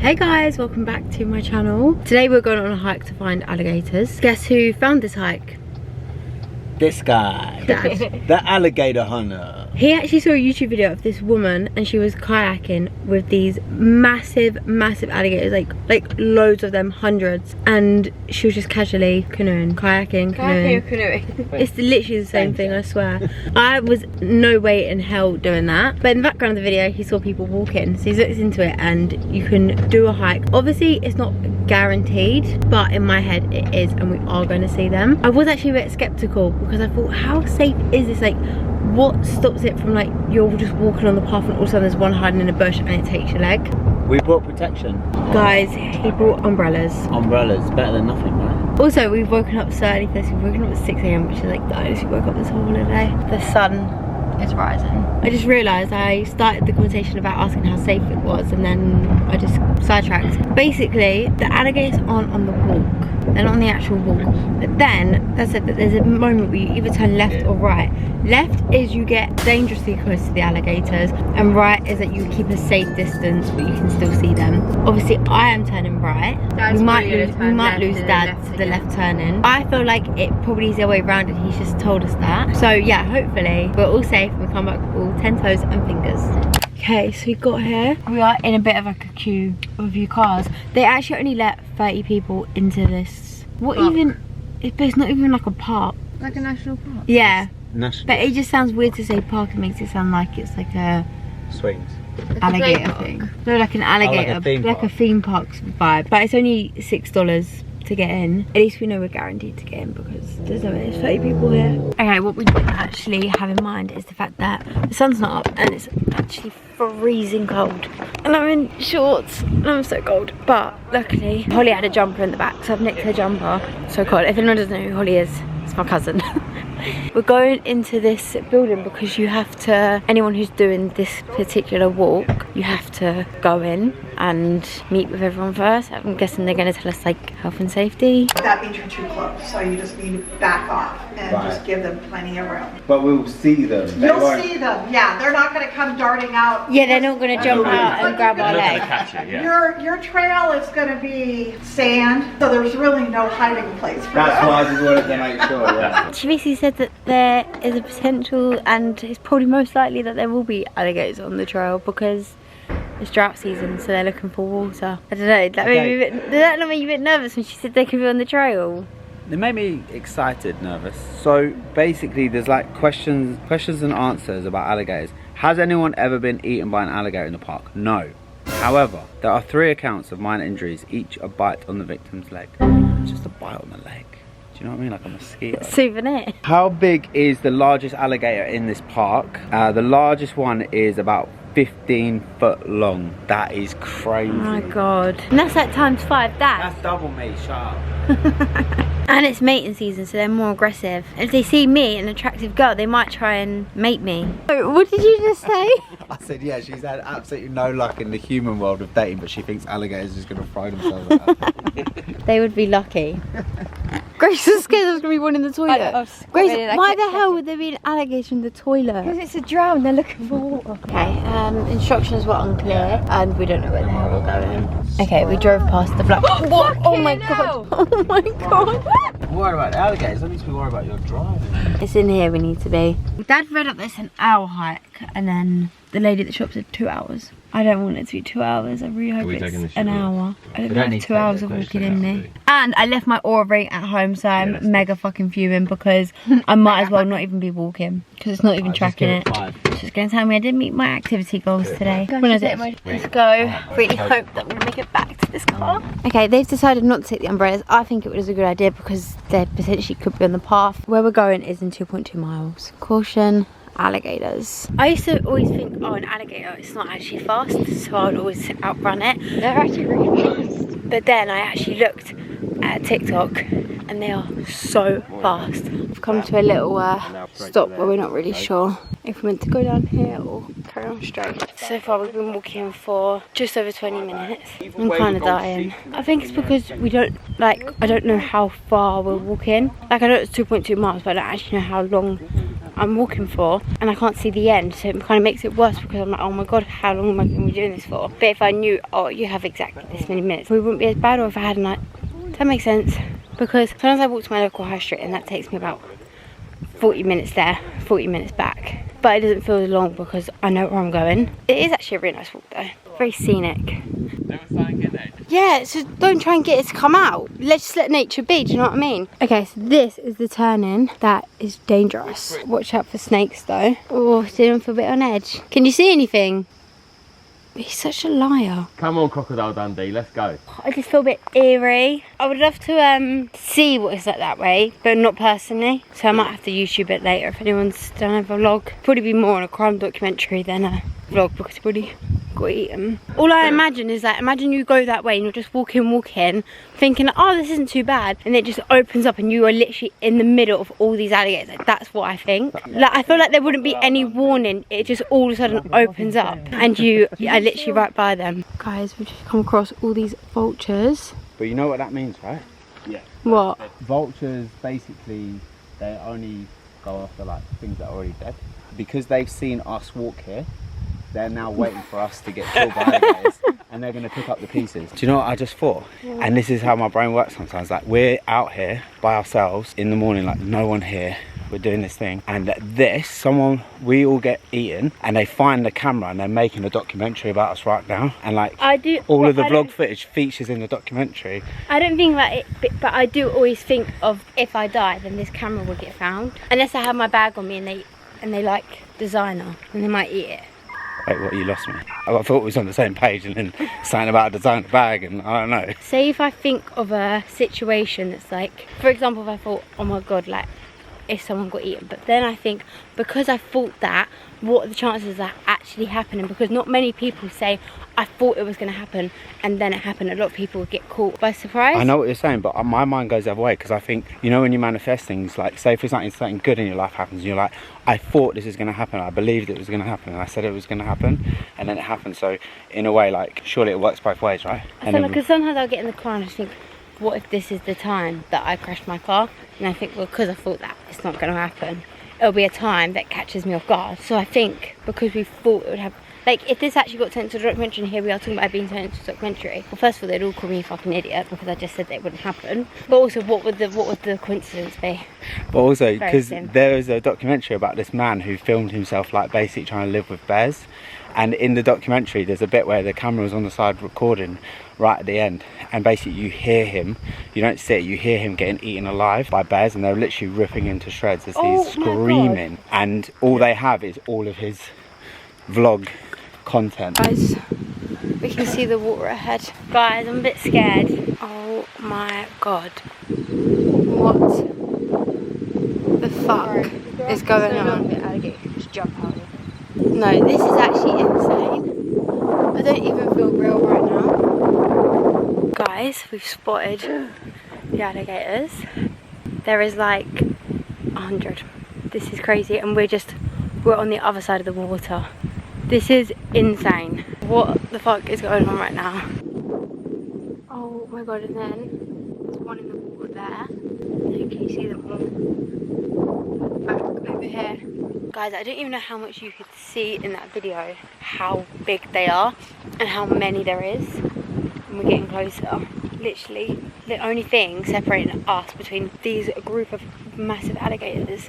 Hey guys, welcome back to my channel. Today we're going on a hike to find alligators. Guess who found this hike? This guy. Dad. The alligator hunter. He actually saw a YouTube video of this woman and she was kayaking with these massive alligators, like loads of them, hundreds, and she was just casually canoeing. Canoeing. It's literally the same thing, I swear. I was no way in hell doing that, but in the background of the video he saw people walking, so he looks into it and you can do a hike. Obviously it's not guaranteed, but in my head it is, and we are going to see them. I was actually a bit skeptical because I thought, how safe is this? Like, what stops it from, like, you're just walking on the path and all of a sudden there's one hiding in a bush and it takes your leg? We brought protection. Guys, he brought umbrellas. Umbrellas, better than nothing, right? Also, we've woken up so early for this. We've woken up at 6 AM, which is like the earliest we woke up this whole holiday. The sun is rising. I just realised I started the conversation about asking how safe it was and then I just sidetracked. Basically, the alligators aren't on the walk. They're not on the actual walk. But then, that said that there's a moment where you either turn left or right. Left is you get dangerously close to the alligators, and right is that you keep a safe distance but you can still see them. Obviously I am turning right. We might lose Dad to the left turning. I feel like it probably is the way around and he's just told us that. So yeah, hopefully we're all safe and we come back with all 10 toes and fingers. Okay, so we got here. We are in a bit of like a queue of a few cars. They actually only let 30 people into this. What park. Even? But it's not even like a park. Like a national park? Yeah. National. But it just sounds weird to say park. It makes it sound like it's like a swings. Alligator thing. No, like an alligator, like a theme park vibe. But it's only $6 to get in. At least we know we're guaranteed to get in because there's 30 people here. Okay, what we actually have in mind is the fact that the sun's not up and it's actually freezing cold. And I'm in shorts and I'm so cold. But luckily, Holly had a jumper in the back, so I've nicked her jumper. So cold. If anyone doesn't know who Holly is, it's my cousin. We're going into this building because you have to, anyone who's doing this particular walk, you have to go in and meet with everyone first. I'm guessing they're going to tell us like health and safety. That means you're too close, so you just need to back off and just give them plenty of room. But we'll see them. You'll see them, yeah. They're not going to come darting out. Yeah, they're not going to jump out and grab our leg. Catch it, yeah. Your trail is going to be sand, so there's really no hiding place for That's them. why I just wanted to make sure, yeah. She basically said that there is a potential, and it's probably most likely that there will be alligators on the trail because it's drought season, so they're looking for water. I don't know, that made me did that not make you a bit nervous when she said they could be on the trail? It made me excited, nervous. So basically there's like questions and answers about alligators. Has anyone ever been eaten by an alligator in the park? No. However, there are 3 accounts of minor injuries, each a bite on the victim's leg. Just a bite on the leg. Do you know what I mean? Like a mosquito. Souvenir. How big is the largest alligator in this park? The largest one is about 15 foot long. That is crazy. Oh my god. And that's like times 5, Dad. That's double me, shut up. And it's mating season, so they're more aggressive. If they see me, an attractive girl, they might try and mate me. What did you just say? I said, yeah, she's had absolutely no luck in the human world of dating, but she thinks alligators are just going to throw themselves at her. They would be lucky. Grace was scared there was going to be one in the toilet. Grace, why the hell would there be an alligator in the toilet? Because it's a drown, they're looking for water. Okay, instructions were unclear and we don't know where the hell we're going. Okay, we drove past the black. Oh my god! Oh my god! I'm worried about the alligators, don't need to be worried about your driving. It's in here we need to be. Dad read up this an hour hike and then the lady at the shop said 2 hours. I don't want it to be 2 hours. I really hope it's an hour. I don't have 2 hours of walking in me. And I left my Aura ring at home, so I'm mega fucking fuming because I might as well not even be walking because it's not even tracking it. It's just going to tell me I didn't meet my activity goals today. When is it? Let's go. Really hope that we're going to make it back to this car. Okay, they've decided not to take the umbrellas. I think it was a good idea because they potentially could be on the path. Where we're going is in 2.2 miles. Caution. Alligators. I used to always think, oh, an alligator, it's not actually fast, so I would always outrun it. They're actually really fast. But then I actually looked at TikTok and they are so fast. We've come to a little stop where we're not really sure if we're meant to go down here or carry on straight. So far we've been walking for just over 20 minutes. I'm kind of dying. I think it's because we don't, like, I don't know how far we're walking. Like, I know it's 2.2 miles, but I don't actually know how long I'm walking for, and I can't see the end, so it kind of makes it worse because I'm like, oh my god, how long am I going to be doing this for? But if I knew, oh, you have exactly this many minutes, we wouldn't be as bad. Or if I had a night, does that make sense? Because sometimes I walk to my local high street and that takes me about 40 minutes there, 40 minutes back. But it doesn't feel as long because I know where I'm going. It is actually a really nice walk though. Very scenic. Yeah, so don't try and get it to come out. Let's just let nature be, do you know what I mean? Okay, so this is the turn-in. That is dangerous. Watch out for snakes though. Oh, didn't feel a bit on edge. Can you see anything? He's such a liar. Come on, Crocodile Dundee, let's go. I just feel a bit eerie. I would love to see what it's like that way, but not personally. So I might have to YouTube it later if anyone's done a vlog. Probably be more on a crime documentary than a vlog because it's already got eaten. All I imagine is that, imagine you go that way and you're just walking, thinking, oh, this isn't too bad. And it just opens up and you are literally in the middle of all these alligators. Like, that's what I think. Like, I feel like there wouldn't be any warning. It just all of a sudden opens up and you are literally right by them. Guys, we've just come across all these vultures. But you know what that means, right? Yeah. What? Vultures, basically, they only go after like things that are already dead. Because they've seen us walk here, they're now waiting for us to get killed by alligators and they're going to pick up the pieces. Do you know what I just thought? Yeah. And this is how my brain works sometimes. Like, we're out here by ourselves in the morning, like no one here. We're doing this thing, and we all get eaten, and they find the camera and they're making a documentary about us right now. And like, all of the vlog footage features in the documentary. I don't think about it, but I do always think of, if I die, then this camera will get found. Unless I have my bag on me and they like designer, and they might eat it. Wait, what, you lost me? I thought it was on the same page and then something about a designer bag and I don't know. Say if I think of a situation that's like, for example, if I thought, oh my god, like if someone got eaten, but then I think, because I thought that, what are the chances of that actually happening? Because not many people say, I thought it was going to happen and then it happened. A lot of people would get caught by surprise. I know what you're saying, but my mind goes the other way, because I think, you know, when you manifest things, like say for something good in your life happens and you're like, I thought this was going to happen, I believed it was going to happen, and I said it was going to happen, and then it happened. So in a way, like, surely it works both ways, right? I feel like, because sometimes I'll get in the car and I just think, what if this is the time that I crashed my car? And I think, well, because I thought that, it's not going to happen. It'll be a time that catches me off guard. So I think, because we thought it would happen, like, if this actually got sent to a documentary and here we are talking about being sent to a documentary, well, first of all, they'd all call me a fucking idiot because I just said that it wouldn't happen. But also, what would the coincidence be? But also, because there is a documentary about this man who filmed himself, like, basically trying to live with bears. And in the documentary, there's a bit where the camera was on the side recording right at the end, and basically you hear him, you don't see it, you hear him getting eaten alive by bears, and they're literally ripping into shreds as he's screaming. And all they have is all of his vlog content. Guys, we can see the water ahead. Guys, I'm a bit scared. Oh my god. What the fuck is going on? Just jump out. No, this is actually insane. I don't even feel real right now. Guys, we've spotted the alligators. There is like 100. This is crazy, and we're on the other side of the water. This is insane. What the fuck is going on right now? Oh my god, and then there's one in the water there. And can you see them all? Back over here. Guys, I don't even know how much you could see in that video, how big they are and how many there is. And we're getting closer. Literally, the only thing separating us between these group of massive alligators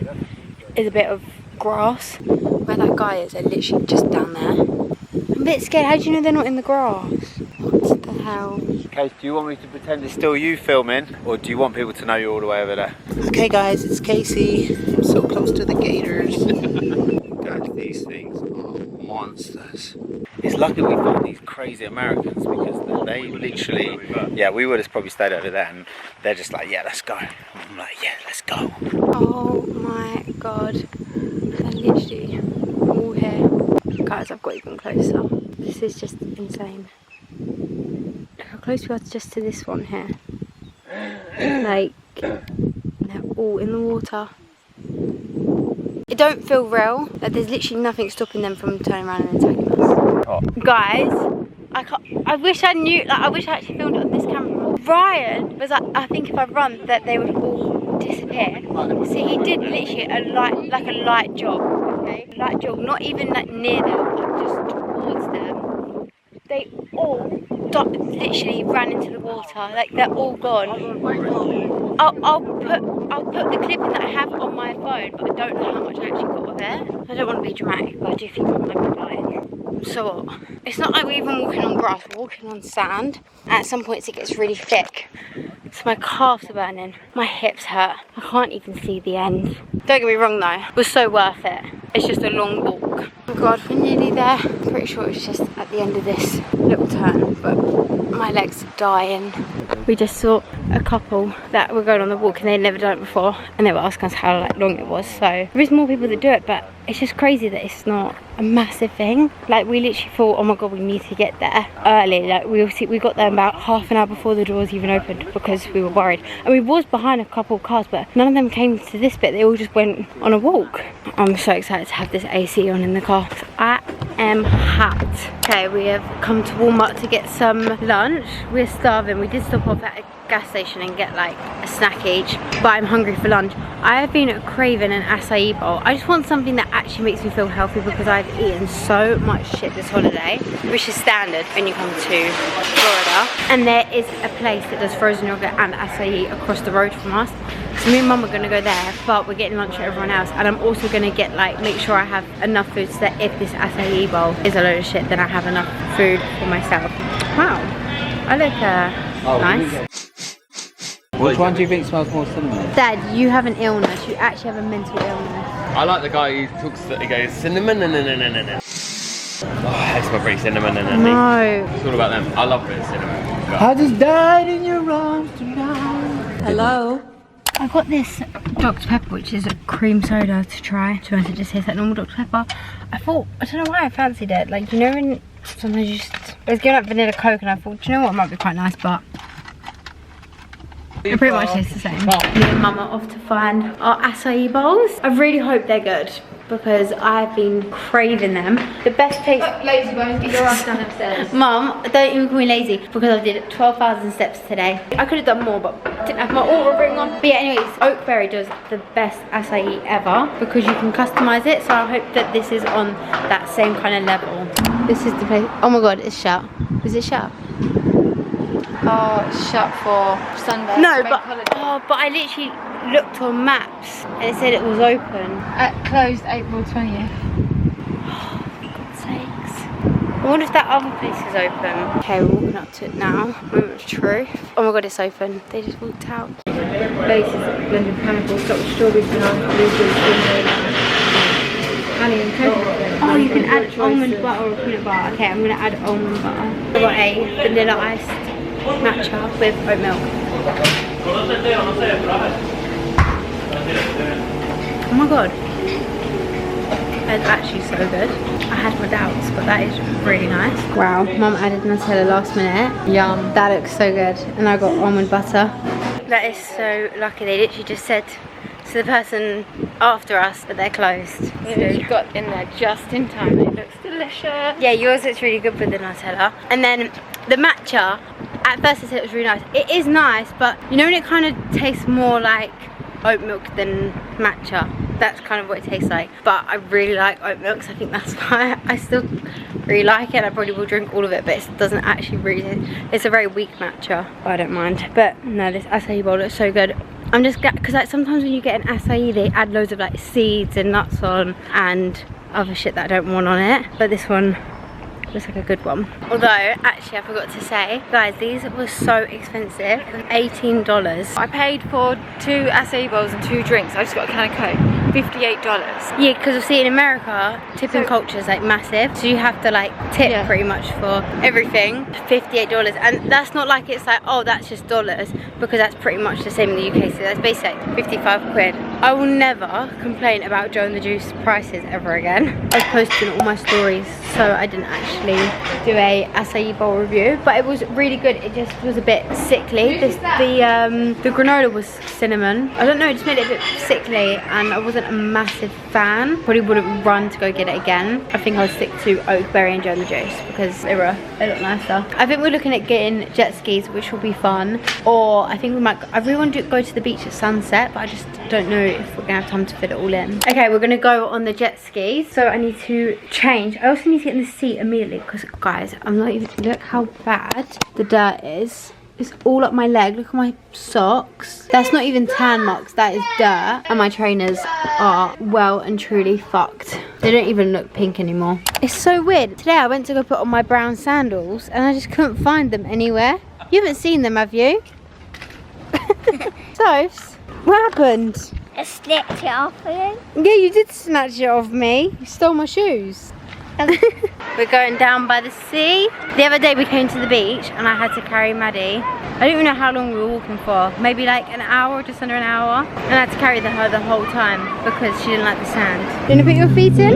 is a bit of grass. Where that guy is, they're literally just down there. I'm a bit scared. How do you know they're not in the grass? What the hell? Okay, do you want me to pretend it's still you filming, or do you want people to know you're all the way over there? Okay guys, it's Casey. I'm so close to the gators. Guys, these things are monsters. It's lucky we found these crazy Americans, because they literally, yeah, we would have probably stayed over there, and they're just like, yeah, let's go. And I'm like, yeah, let's go. Oh my god. They're literally all here. Guys, I've got even closer. This is just insane. Look how close we are just to this one here. Like, they're all in the water. It don't feel real. Like, there's literally nothing stopping them from turning around and attacking us. Oh. Guys, I wish I knew, like, I wish I actually filmed it on this camera. Ryan was like, I think if I run that they would all disappear. See, he did literally a light jog, okay? Light jog, not even like near them, but just towards them. They all literally ran into the water. Like they're all gone. I'll put the clipping that I have on my phone, but I don't know how much I actually got of it. I don't want to be dramatic, but I do think I might be dying. So what? It's not like we're even walking on grass, we're walking on sand. And at some points it gets really thick. So my calves are burning, my hips hurt. I can't even see the end. Don't get me wrong though, it was so worth it. It's just a long walk. Oh god, we're nearly there. I'm pretty sure it's just at the end of this little turn, but my legs are dying. We just saw a couple that were going on the walk and they'd never done it before, and they were asking us how long it was. So there is more people that do it, but it's just crazy that it's not a massive thing. Like we literally thought, oh my god, we need to get there early. Like we got there about half an hour before the doors even opened because we were worried. And we was behind a couple of cars, but none of them came to this bit. They all just went on a walk. I'm so excited to have this AC on in the car. I am hot. Okay, we have come to Walmart to get some lunch. We're starving. We did stop off at a gas station and get like a snack each, but I'm hungry for lunch. I have been craving an acai bowl. I just want something that actually makes me feel healthy because I've eaten so much shit this holiday, which is standard when you come to Florida. And there is a place that does frozen yogurt and acai across the road from us. So me and mum are going to go there, but we're getting lunch for everyone else. And I'm also going to get like, make sure I have enough food so that if this acai bowl is a load of shit, then I have enough food for myself. Wow, I look nice. Which one do you think smells more cinnamon? Dad, you have an illness. You actually have a mental illness. I like the guy who talks, he goes, cinnamon, no. Oh, I smell pretty cinnamon, No. It's all about them. I love a bit of cinnamon. I just died in your arms tonight. Hello? I got this Dr. Pepper, which is a cream soda to try. To be honest, it just tastes like normal Dr. Pepper. I thought, I don't know why I fancied it. Like, you know when sometimes you just, it was giving up vanilla Coke and I thought, do you know what, it might be quite nice, but it pretty much tastes the same. Me and Mum are off to find our acai bowls. I really hope they're good because I've been craving them. The best taste. Lazy bones, get your ass down upstairs. Mum, don't even call me lazy because I did 12,000 steps today. I could have done more, but didn't have my Aura ring on. But yeah, anyways, Oakberry does the best acai ever because you can customize it. So I hope that this is on that same kind of level. This is the place. Oh my god, it's shut. Is it shut? Oh, it's shut for Sunday. No, but I literally looked on maps and it said it was open. Closed April 20th. Oh, for God's sakes. I wonder if that other place is open. Okay, we're walking up to it now. Moment of truth. Oh my god, it's open. They just walked out. Base is blended pineapple, stock with strawberries, bananas, blueberries, honey and coconut. Oh, you can add almond butter or peanut butter. Okay, I'm going to add almond butter. I got a vanilla iced matcha with oat milk. Oh my god, it's actually so good. I had my doubts, but that is really nice. Wow, Mum added Nutella last minute. Yum, that looks so good. And I got almond butter. That is so lucky. They literally just said to the person after us that they're closed. You got in there just in time. It looks delicious. Yeah, yours looks really good with the Nutella. And then the matcha, at first I said it was really nice. It is nice, but you know when it kind of tastes more like oat milk than matcha? That's kind of what it tastes like. But I really like oat milk, so I think that's why I still really like it. I probably will drink all of it, but it doesn't actually really, it's a very weak matcha, but I don't mind. But no, this acai bowl looks so good. I'm just glad, because like sometimes when you get an acai, they add loads of like seeds and nuts on and other shit that I don't want on it. But this one looks like a good one. Although, actually I forgot to say, guys, these were so expensive. $18. I paid for 2 acai bowls and 2 drinks. I just got a can of Coke. $58. Yeah, because you see in America, tipping culture is like massive. So you have to like tip pretty much for everything. $58. And that's not like it's like, oh, that's just dollars. Because that's pretty much the same in the UK. So that's basically like 55 quid I will never complain about Joe and the Juice prices ever again. I was posting all my stories, so I didn't actually do a acai bowl review, but it was really good. It just was a bit sickly. The granola was cinnamon. I don't know, it just made it a bit sickly, and I wasn't a massive fan. Probably wouldn't run to go get it again. I think I would stick to Oakberry and Joe and the Juice because they were a lot nicer. I think we're looking at getting jet skis, which will be fun, or I think we might, I really want to go to the beach at sunset, but I just don't know if we're gonna have time to fit it all in. Okay, we're gonna go on the jet skis, so I need to change. I also need to get in the seat immediately because, guys, I'm not even, look how bad the dirt is. It's all up my leg. Look at my socks. That's not even tan marks, that is dirt. And my trainers are well and truly fucked. They don't even look pink anymore. It's so weird. Today I went to go put on my brown sandals and I just couldn't find them anywhere. You haven't seen them, have you? Sophs, what happened? I snipped it off of you. Yeah, you did snatch it off me. You stole my shoes. We're going down by the sea. The other day we came to the beach and I had to carry Maddie. I don't even know how long we were walking for. Maybe like an hour or just under an hour. And I had to carry her the whole time because she didn't like the sand. Do you want to put your feet in?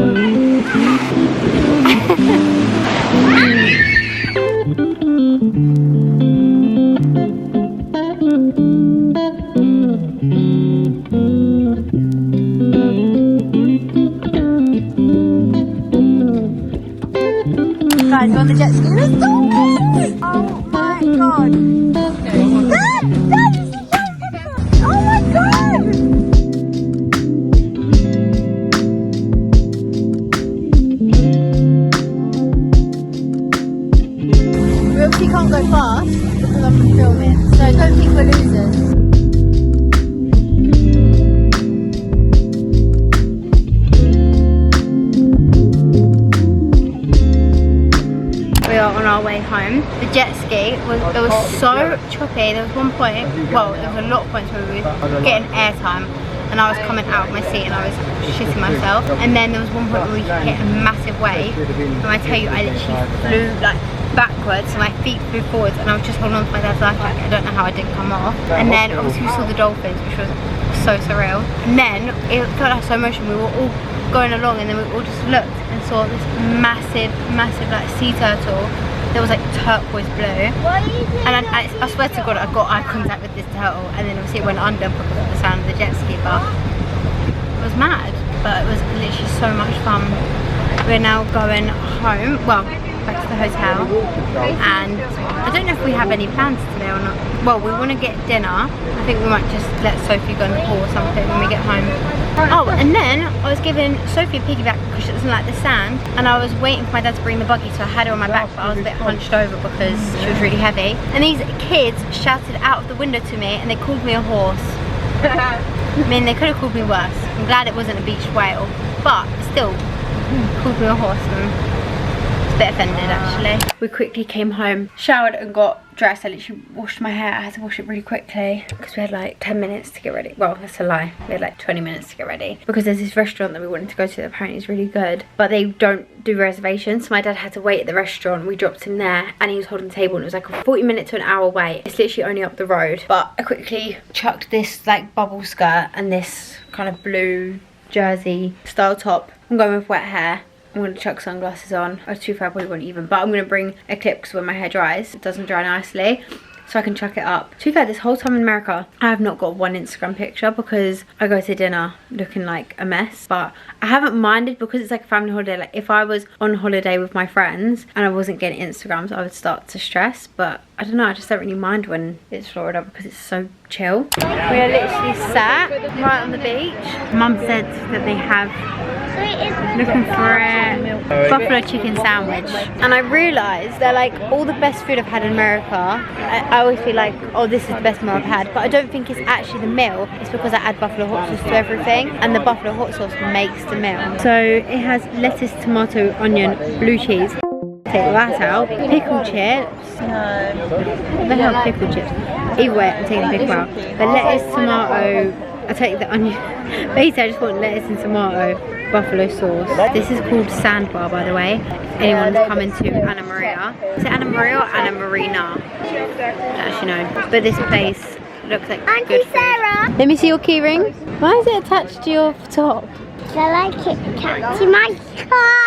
Guys, we're on the jet ski. Let's go! Oh my god! That is so beautiful! Oh my god! We obviously can't go fast because I'm filming, so don't think we're losers. On our way home, the jet ski was so choppy. There was one point, well, there was a lot of points where we were getting airtime and I was coming out of my seat and I was shitting myself, and then there was one point where we hit a massive wave and I tell you, I literally flew like backwards, so my feet flew forwards and I was just holding on to my dad's life jacket. I don't know how I didn't come off. And then obviously we saw the dolphins, which was so surreal, and then it felt like slow motion. We were all going along and then we all just looked and saw this massive like sea turtle that was like turquoise blue, and I swear to god I got eye contact with this turtle, and then obviously it went under because of the sound of the jet ski, but it was mad, but it was literally so much fun. We're now going home, well, back to the hotel, and I don't know if we have any plans today or not. Well, we want to get dinner. I think we might just let Sophie go in the pool or something when we get home. Oh, and then I was giving Sophie a piggyback because she doesn't like the sand, and I was waiting for my dad to bring the buggy, so I had her on my back, but I was a bit hunched over because she was really heavy. And these kids shouted out of the window to me and they called me a horse. I mean, they could have called me worse. I'm glad it wasn't a beached whale, but still, called me a horse. A bit offended actually. We quickly came home, showered and got dressed. I literally washed my hair. I had to wash it really quickly because we had like 10 minutes to get ready. Well, that's a lie. We had like 20 minutes to get ready because there's this restaurant that we wanted to go to that apparently is really good, but they don't do reservations, so my dad had to wait at the restaurant. We dropped him there and he was holding the table and it was like a 40-minute to an hour wait. It's literally only up the road, but I quickly chucked this like bubble skirt and this kind of blue jersey style top. I'm going with wet hair. I'm going to chuck sunglasses on. I was too far, I probably won't even, but I'm going to bring a clip because when my hair dries, it doesn't dry nicely, so I can chuck it up. To be fair, this whole time in America, I have not got one Instagram picture because I go to dinner looking like a mess, but I haven't minded because it's like a family holiday. Like if I was on holiday with my friends and I wasn't getting Instagrams, I would start to stress, but I don't know, I just don't really mind when it's Florida because it's so chill. We are literally sat right on the beach. Mum said that they have, looking for a buffalo chicken sandwich, and I realised they're like all the best food I've had in America. I always feel like, oh, this is the best meal I've had, but I don't think it's actually the meal. It's because I add buffalo hot sauce to everything, and the buffalo hot sauce makes the meal. So it has lettuce, tomato, onion, blue cheese. Take that out. Pickle chips. No. What the hell, pickle chips? Either way, I'm taking the pickle out. But lettuce, tomato. I take the onion. Basically, I just want lettuce and tomato, buffalo sauce. This is called Sandbar, by the way. If anyone's coming to Anna Maria. Is it Anna Maria or Anna Marina? I don't actually know. But this place looks like Auntie good food. Sarah. Let me see your key ring. Why is it attached to your top? I like it to my car.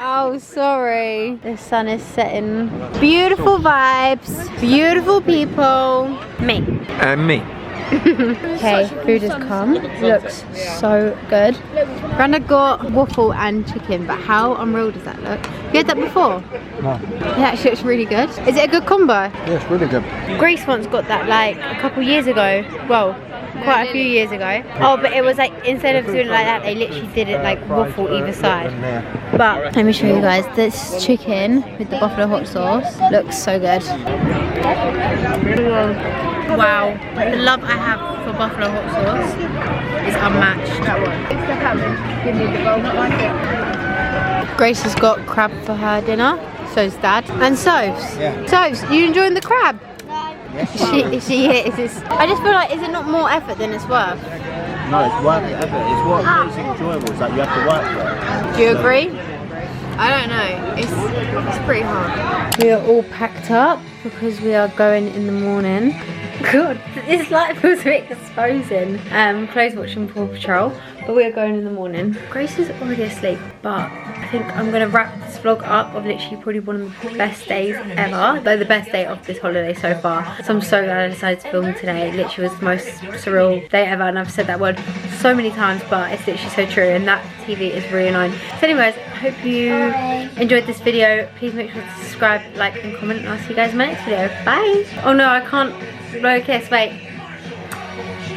Oh, sorry. The sun is setting. Beautiful vibes, beautiful people. Me. And me. Okay, food has come. Looks so good. Brenda got waffle and chicken, but how unreal does that look? You had that before? No. It actually looks really good. Is it a good combo? Yeah, it's really good. Grace once got that like a couple years ago. Well, quite a few years ago. Oh, but it was like, instead of doing it like that, they literally did it like waffle either side. But let me show you guys, this chicken with the buffalo hot sauce looks so good. Wow, the love I have for buffalo hot sauce is unmatched. Grace has got crab for her dinner, so's Dad. And Sophs. Yeah. Sophs, you enjoying the crab? She is. I just feel like, is it not more effort than it's worth? No, it's worth the effort. It's what makes it enjoyable. It's like you have to work for it. Do you agree? I don't know. It's pretty hard. We are all packed up because we are going in the morning. God, this light feels a bit exposing. Chloe's watching Paw Patrol, but we are going in the morning. Grace is already asleep, but I think I'm gonna wrap this vlog up of literally probably one of the best days ever. Like the best day of this holiday so far. So I'm so glad I decided to film today. It literally was the most surreal day ever, and I've said that word so many times, but it's literally so true, and that TV is really annoying. So anyways, I hope you enjoyed this video. Please make sure to subscribe, like and comment, and I'll see you guys in my next video. Bye! Oh no, I can't blow a kiss, wait.